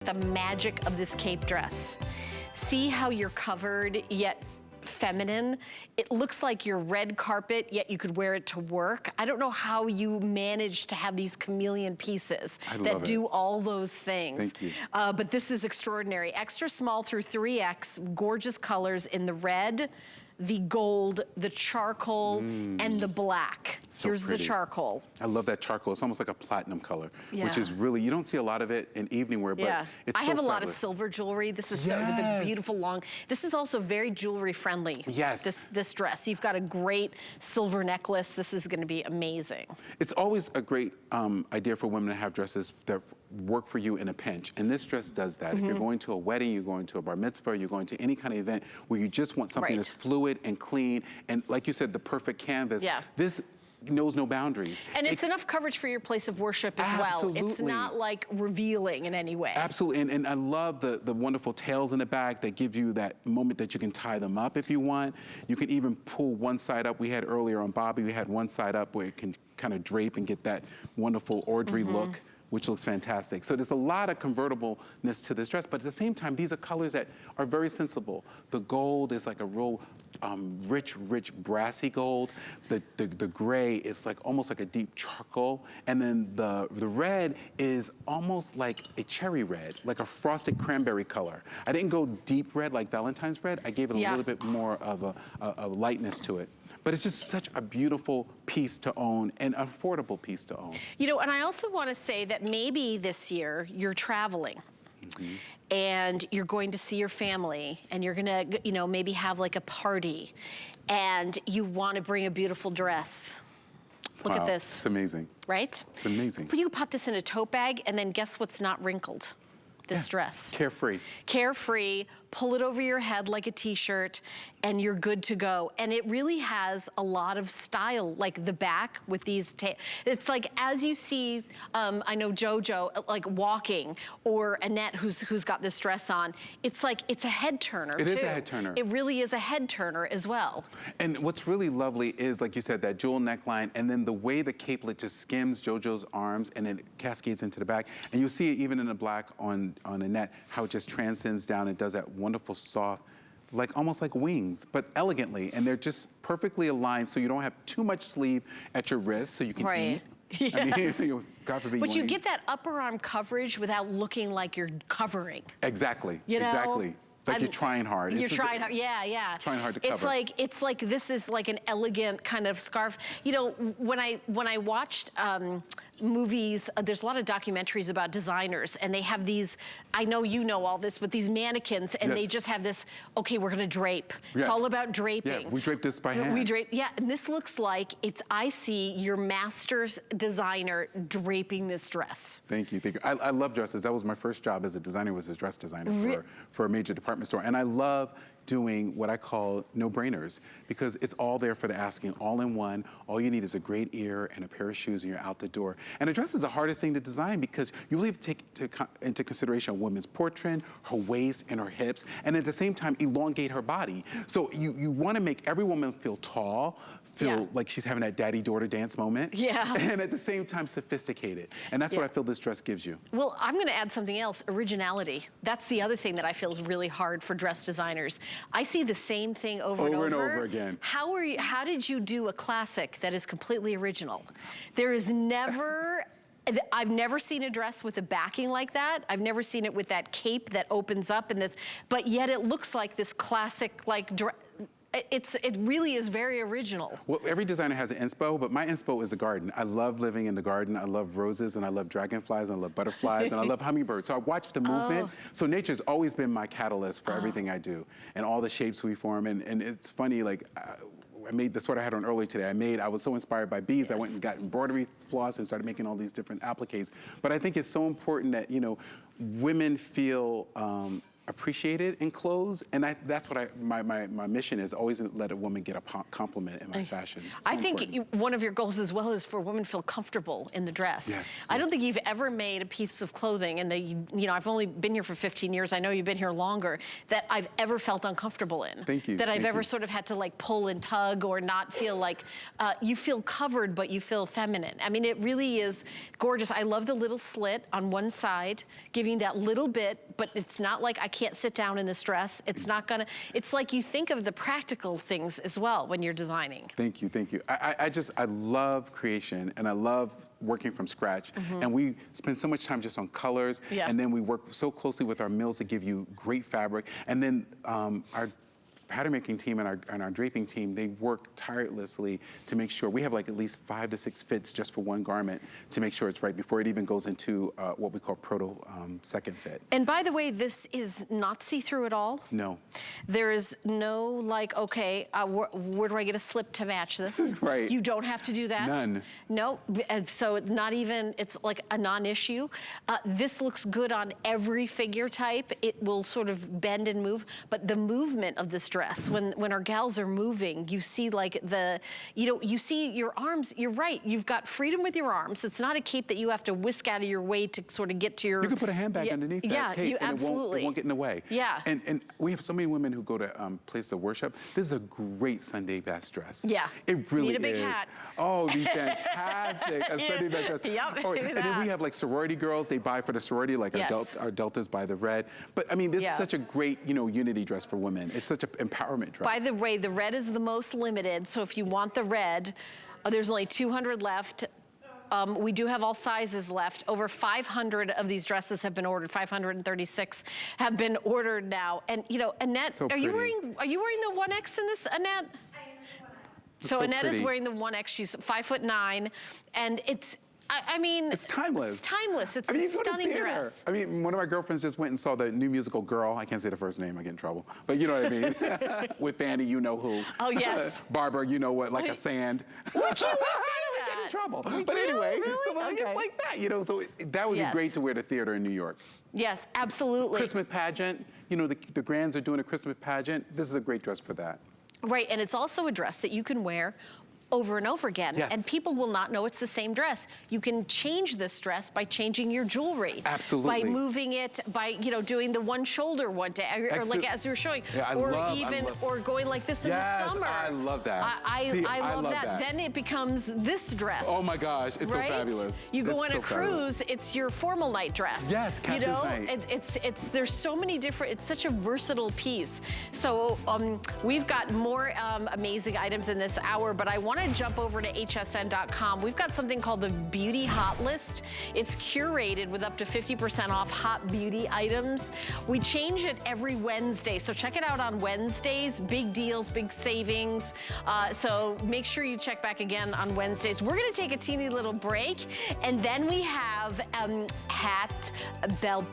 The magic of this cape dress. See how you're covered yet feminine? It looks like your red carpet, yet you could wear it to work. I don't know how you manage to have these chameleon pieces that do all those things. Thank you. But this is extraordinary. Extra small through 3X, gorgeous colors in the red, the gold, the charcoal, and the black. So Here's pretty. the charcoal. I love that charcoal. It's almost like a platinum color, Yeah. which is really, you don't see a lot of it in evening wear, but it's I so have a lot of fabulous. silver jewelry. This is so, with the beautiful long. This is also very jewelry friendly. Yes. This dress. You've got a great silver necklace. This is going to be amazing. It's always a great idea for women to have dresses that work for you in a pinch. And this dress does that. If you're going to a wedding, you're going to a bar mitzvah, you're going to any kind of event where you just want something that's fluid and clean, and like you said, the perfect canvas. Yeah. This knows no boundaries. And it's enough coverage for your place of worship as well. It's not like revealing in any way. Absolutely, and I love the wonderful tails in the back that give you that moment that you can tie them up if you want. You can even pull one side up. We had earlier on Bobby, we had one side up where it can kind of drape and get that wonderful Audrey look, which looks fantastic. So there's a lot of convertibleness to this dress, but at the same time, these are colors that are very sensible. The gold is like a real rich, brassy gold. The gray is like almost like a deep charcoal. And then the red is almost like a cherry red, like a frosted cranberry color. I didn't go deep red like Valentine's red. I gave it a little bit more of a lightness to it. But it's just such a beautiful piece to own and affordable piece to own. You know, and I also want to say that maybe this year you're traveling. And you're going to see your family, and you're gonna, you know, maybe have like a party, and you want to bring a beautiful dress. Look at this. It's amazing. Right? It's amazing. But you pop this in a tote bag, and then guess what's not wrinkled? This dress. Carefree. Carefree, pull it over your head like a t-shirt, and you're good to go. And it really has a lot of style, like the back with these, it's like as you see, I know JoJo, like walking, or Annette who's got this dress on, it's like, it's a head turner too. It is a head turner. It really is a head turner as well. And what's really lovely is, like you said, that jewel neckline, and then the way the capelet just skims JoJo's arms and then it cascades into the back. And you'll see it even in the black on Annette, how it just transcends down and does that wonderful soft, like almost like wings, but elegantly. And they're just perfectly aligned so you don't have too much sleeve at your wrist so you can eat. Yeah. I mean, God forbid but you get that upper arm coverage without looking like you're covering. Exactly, you know? Exactly. Like you're trying hard. You're trying hard, yeah. Trying hard to cover. It's like this is like an elegant kind of scarf. You know, when I watched movies, there's a lot of documentaries about designers, and they have these, I know you know all this, but these mannequins, and they just have this, okay, we're gonna drape. It's all about draping. Yeah, we drape this by hand. We drape, and this looks like I see your master's designer draping this dress. Thank you, thank you. I love dresses. That was my first job as a designer, was a dress designer for a major department store. And I love doing what I call no-brainers, because it's all there for the asking, all in one. All you need is a great ear and a pair of shoes, and you're out the door. And a dress is the hardest thing to design, because you really have to take into consideration a woman's portrait, her waist, and her hips, and at the same time elongate her body. So you want to make every woman feel tall, feel like she's having that daddy-daughter dance moment, and at the same time sophisticated. And that's what I feel this dress gives you. Well, I'm going to add something else, originality. That's the other thing that I feel is really hard for dress designers. I see the same thing over and over again. How did you do a classic that is completely original? There is never, I've never seen a dress with a backing like that. I've never seen it with that cape that opens up and this, but yet it looks like this classic, like, it really is very original. Well, every designer has an inspo, but my inspo is the garden. I love living in the garden. I love roses, and I love dragonflies, and I love butterflies, and I love hummingbirds. So I watch the movement. So nature's always been my catalyst for everything I do, and all the shapes we form. And it's funny, like, I made the sweater I had on early today. I was so inspired by bees. I went and got embroidery floss and started making all these different appliques. But I think it's so important that, you know, women feel appreciated in clothes, and that's what my mission is, always let a woman get a compliment in my fashion. I think one of your goals as well is for women to feel comfortable in the dress. Yes, I don't think you've ever made a piece of clothing, and you know, I've only been here for 15 years, I know you've been here longer, that I've ever felt uncomfortable in. Thank you. That I've ever sort of had to like pull and tug or not feel like, you feel covered, but you feel feminine. I mean, it really is gorgeous. I love the little slit on one side, giving that little bit, but it's not like I can't sit down in this dress. It's not gonna, it's like you think of the practical things as well when you're designing. Thank you, thank you. I love creation, and I love working from scratch. And we spend so much time just on colors, and then we work so closely with our mills to give you great fabric. And then our pattern making team and our draping team, they work tirelessly to make sure we have like at least 5 to 6 fits just for one garment to make sure it's right before it even goes into what we call proto second fit. And by the way, this is not see-through at all? No. There is no like, okay, where do I get a slip to match this? Right. You don't have to do that? None. No, so it's not even, it's like a non-issue. This looks good on every figure type. It will sort of bend and move, but the movement of this dress, when our gals are moving, you see like you see your arms, you're right, you've got freedom with your arms. It's not a cape that you have to whisk out of your way to sort of get to your... You can put a handbag underneath that cape, and absolutely. it won't get in the way. Yeah. And we have so many women who go to places of worship. This is a great Sunday best dress. Yeah. It really is. Need a big hat. Oh, it'd be fantastic. A Sunday best dress. Yep. Oh, and then we have like sorority girls. They buy for the sorority, like our deltas buy the red. But I mean, this is such a great, unity dress for women. It's such an empowerment dress. By the way, the red is the most limited. So if you want the red, there's only 200 left. We do have all sizes left. Over 500 of these dresses have been ordered. 536 have been ordered now. And Annette, are you wearing the 1X in this, Annette? So Annette is wearing the 1X. She's 5'9", and it's. I mean, it's timeless. It's timeless. It's a stunning dress. I mean, one of my girlfriends just went and saw the new musical Girl. I can't say the first name, I get in trouble. But you know what I mean. With Fanny, you know who. Oh, yes. Barbara, you know what, like a sand. Would you wear I get in trouble. But anyway, so it's like that, so that would be great to wear to theater in New York. Yes, absolutely. Christmas pageant, the Grands are doing a Christmas pageant. This is a great dress for that. Right, and it's also a dress that you can wear over and over again. Yes. And people will not know it's the same dress. You can change this dress by changing your jewelry. Absolutely. By moving it, by doing the one shoulder one day, or like as you were showing, or going like this in the summer. I love that. I love that. Then it becomes this dress. Oh my gosh, it's so fabulous. You go on a cruise, it's your formal night dress. Yes, captain's night. There's so many different, it's such a versatile piece. So we've got more amazing items in this hour, but I want to jump over to hsn.com. We've got something called the Beauty Hot List. It's curated with up to 50% off hot beauty items. We change it every Wednesday, so check it out on Wednesdays. Big deals, big savings. So make sure you check back again on Wednesdays. We're gonna take a teeny little break, and then we have hat, belt,